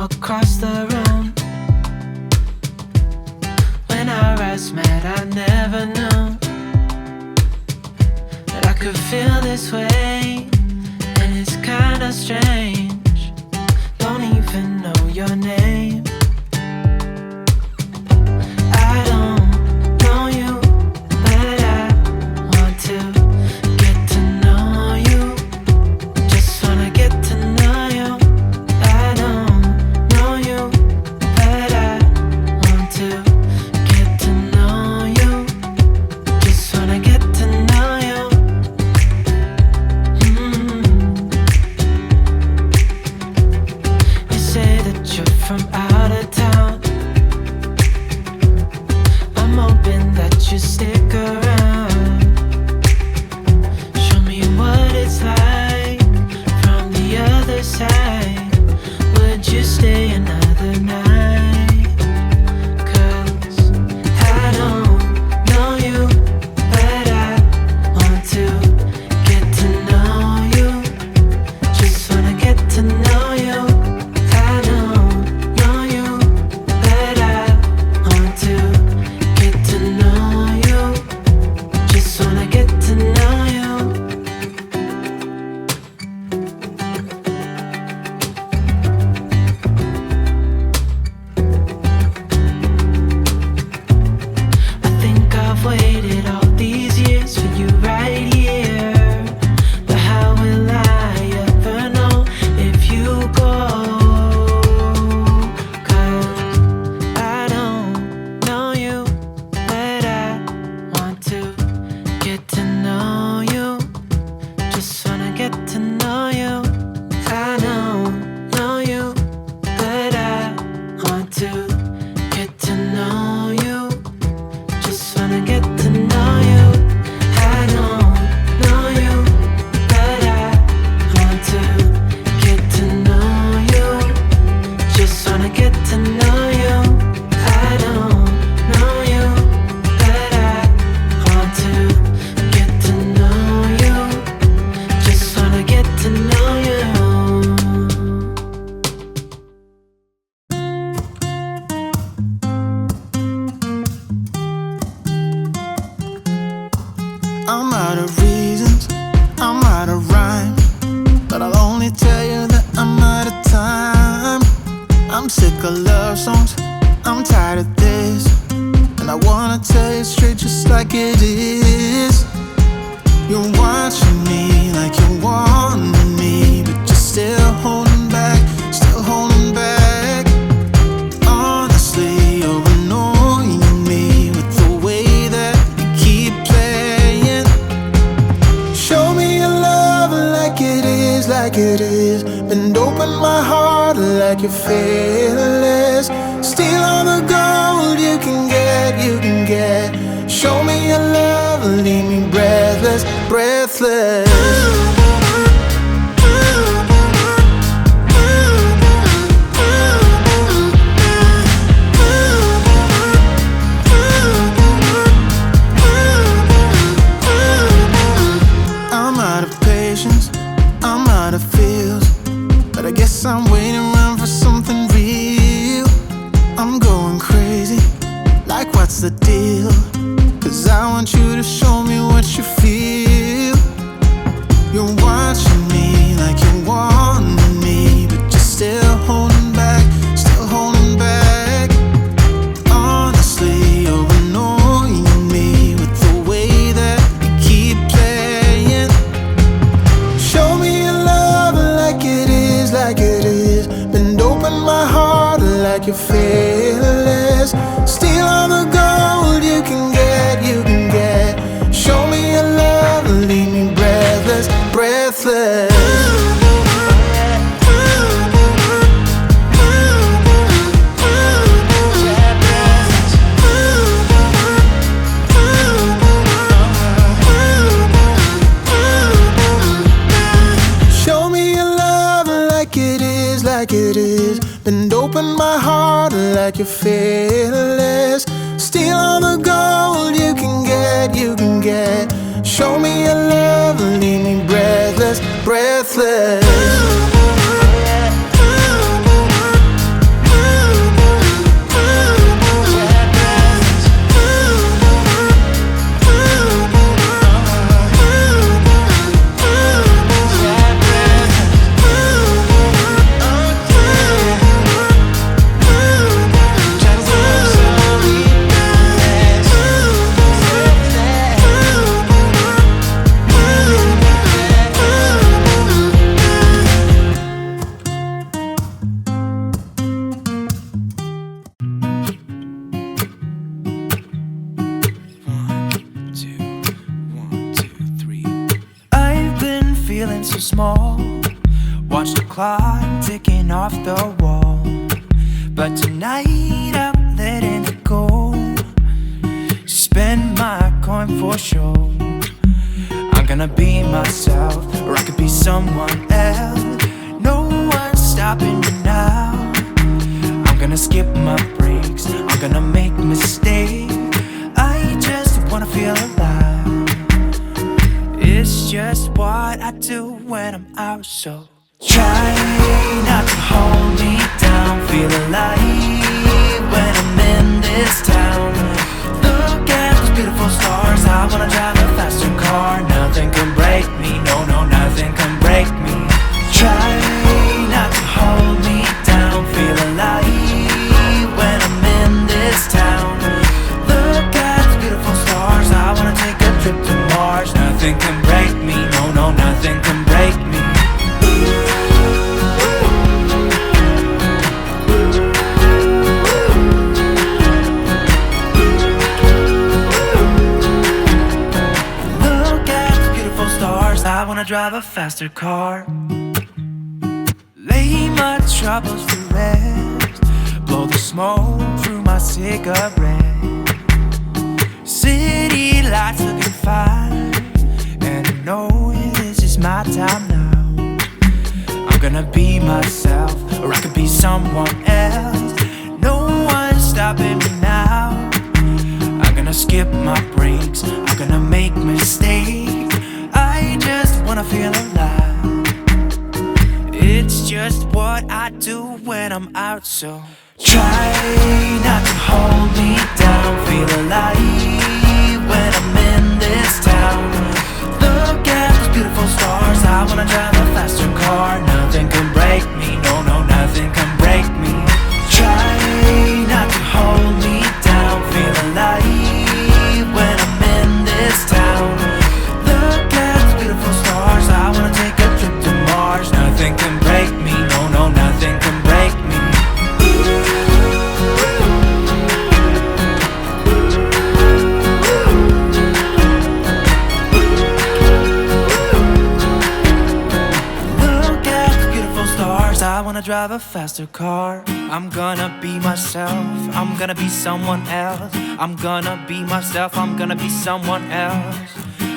across the room. When our eyes met, I never knew that I could feel this way, and it's kinda strange. Don't even know your name. I don't know you, but I want to get to know you. Just wanna get to know you. I don't know you, but I want to get to know you. Just wanna get to know you. You say that you're from out of town. I'm hoping that you stick around. Show me what it's like from the other side. Would you stay another night? 'Cause I don't know you, but I want to get to know you. Just wanna get to know you. I don't know you, but I want to get to know you. Just wanna get to know you. I think I've waited all these years for you right here. But how will I ever know if you go? 'Cause I don't know you, but I want to get to know you. Just wanna get to know you. I don't know you, but I want to get to know you. Just wanna get to know you. I don't know you, but I want to get to know you. Just wanna get to know you. I don't know you, but I want to get to know you. Just wanna get to know you. I'm out of reasons, I'm out of rhyme, but I'll only tell you that I'm out of time. I'm sick of love songs, I'm tired of this, and I wanna tell you straight just like it is. You're watching me like you want me, but you're still holding back, still holding back. Honestly, you're annoying me with the way that you keep playing. Show me your love like it is, like it is. Bend open my heart like you're fearless. Steal all the gold you can get, you can get. Show me your love, leave me breathless, breathless. I'm out of patience, I'm out of feels, but I guess I'm waiting around for something real. I'm going crazy, like what's the deal? 'Cause I want you to show me what you feel. You're watching me like you want me, but you're still holding back, still holding back. Honestly, you're annoying me with the way that you keep playing. Show me your love like it is, like it is. Bend open my heart like you're fearless. Steal all the gold you can get, you can get. Show me your love, leave me breathless, breathless. Show me your love like it is, like it is. Bend open my heart like you're fearless. Steal all the gold you can get, you can get. Show me your love, leave me breathless, breathless. small. Watch the clock ticking off the wall. But tonight I'm letting it go. Spend my coin for sure. I'm gonna be myself, or I could be someone else. No one's stopping me now. I'm gonna skip my breaks, I'm gonna make mistakes. I just wanna feel alive. It's just what I do when I'm out, so try not to hold me down. Feel alive when I'm in this town. Look at those beautiful stars. I wanna drive a faster car. Nothing can break me, no, no, nothing can break me. Try not to hold me down. Feel alive when I'm in this town. Look at those beautiful stars. I wanna take a trip to Mars. Nothing can break me, no, no, nothing can break me. I wanna drive a faster car. Lay my troubles to rest. Blow the smoke through my cigarette. City lights looking fine, and I know this is my time now. I'm gonna be myself, or I could be someone else. No one's stopping me now. I'm gonna skip my breaks, I'm gonna make mistakes. I just wanna feel alive. It's just what I do when I'm out, so try not to hold me down. Feel alive when I'm in this town. Look at those beautiful stars. I wanna drive a faster car. Nothing can break me, no, no, nothing can break me. Try not to hold me down. Feel alive when I'm in this town. Look at those beautiful stars. I wanna take a trip to Mars. Nothing can break me, no, no, nothing can break me. Look at the beautiful stars. I wanna drive a faster car. I'm gonna be myself, I'm gonna be someone else. I'm gonna be myself, I'm gonna be someone else.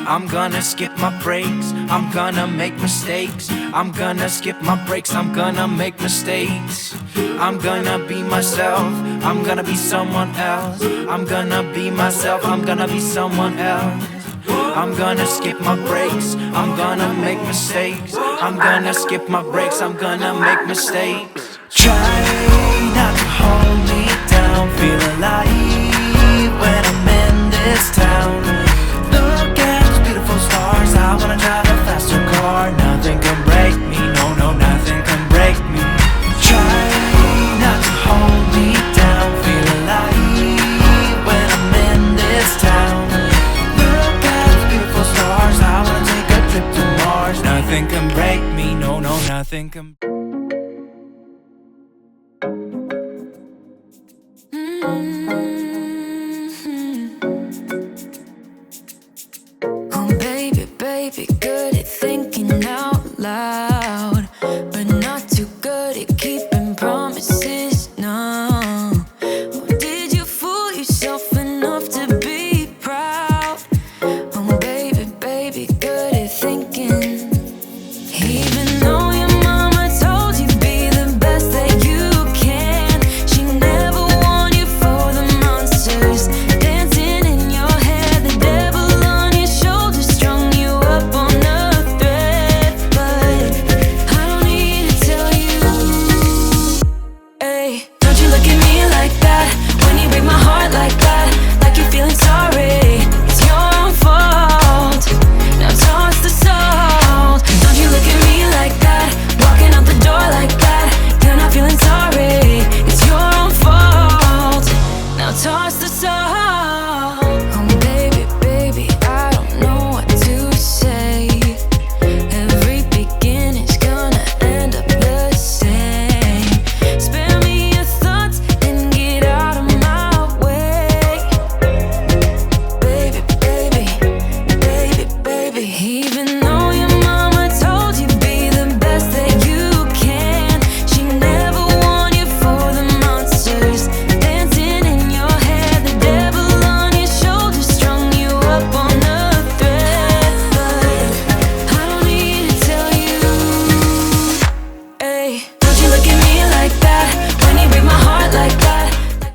I'm gonna skip my breaks, I'm gonna make mistakes. I'm gonna skip my breaks, I'm gonna make mistakes. I'm gonna be myself, I'm gonna be someone else. I'm gonna be myself, I'm gonna be someone else. I'm gonna skip my breaks, I'm gonna make mistakes. I'm gonna skip my breaks, I'm gonna make mistakes. Try not to hold me down. Feel alive when I'm in this town. Look at those beautiful stars. I wanna drive a faster car. Nothing can break me, no, no, nothing can break me. Try not to hold me down. Feel alive when I'm in this town. Look at those beautiful stars. I wanna take a trip to Mars. Nothing can break me, no, no, nothing can. Oh baby, baby, good at thinking out loud, but not too good at keeping promises, no. Oh, did you fool yourself enough to be proud? Oh baby, baby, good at thinking. Even though your mama told you be the best that you can, she never warned you for the monsters dancing in your head. The devil on your shoulder strung you up all you look at me like that? When you break my heart like that?